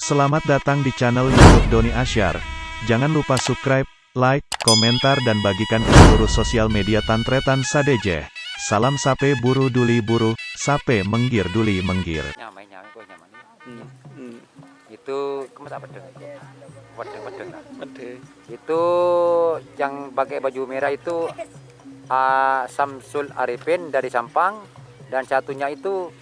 Selamat datang di channel YouTube Doni Asyar. Jangan lupa subscribe, like, komentar dan bagikan ke seluruh sosial media Tantretan Sadejeh. Salam sape buru duli buru, sape menggir duli menggir. Nyamai kok nyaman. Itu kemas apa pedeng? Pedeng lah. Itu yang pakai baju merah itu Samsul Arifin dari Sampang, dan satunya itu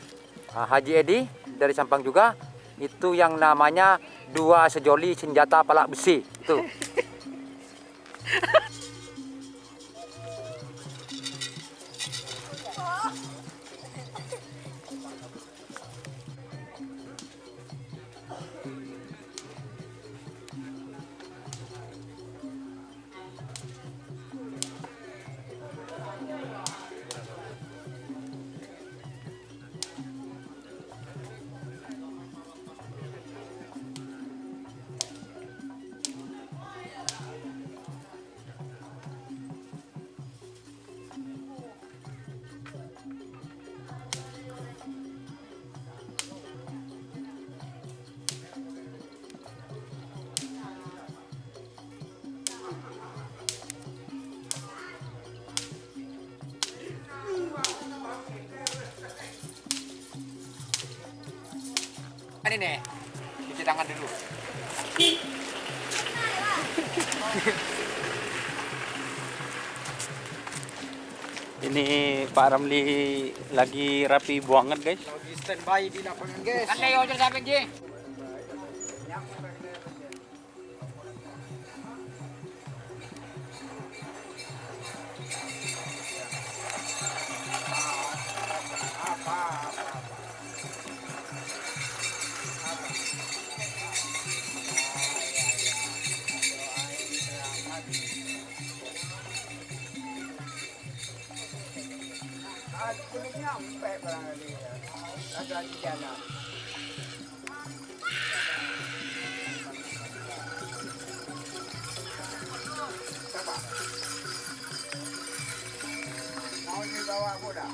Haji Edi dari Sampang juga. Itu yang namanya dua sejoli senjata palak besi itu. Ini nih, cuci tangan dulu. Ini Pak Ramli lagi rapi buangan, guys. Lagi standby di lapangan, guys. Kan leo aja sampai je. Belum nyampe barangkali ya. Ada di jalan. Mau dibawa muda.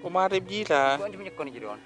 Kumarip gila. Kok ini menyekon jadi on?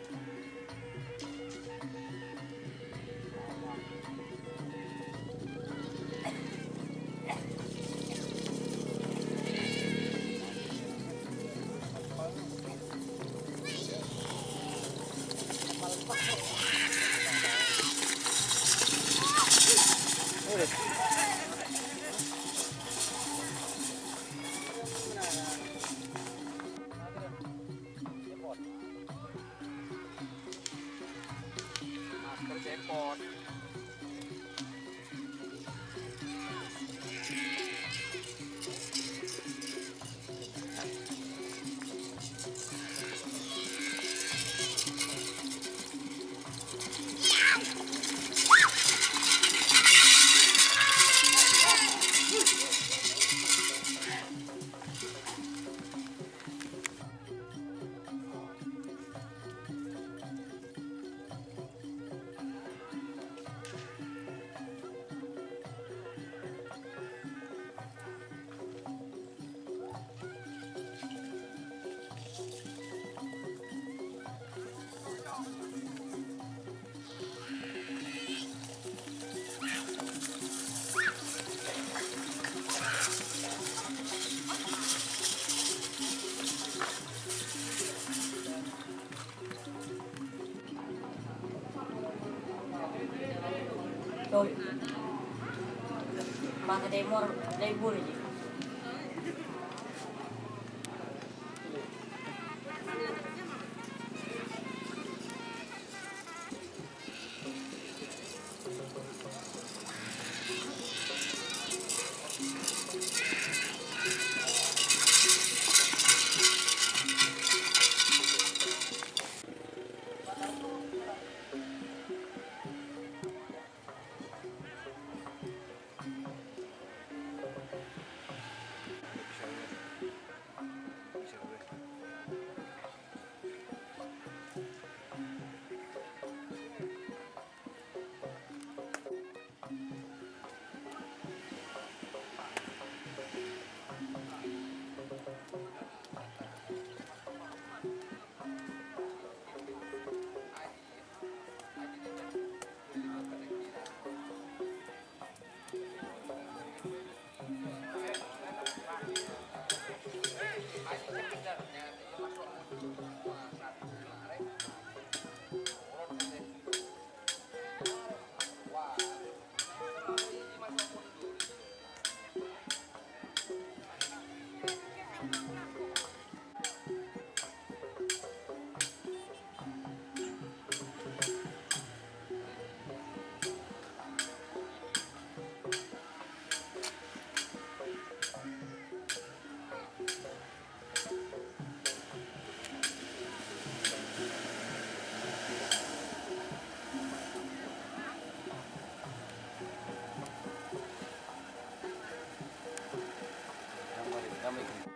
Mata demor, lebur aja. Yang paling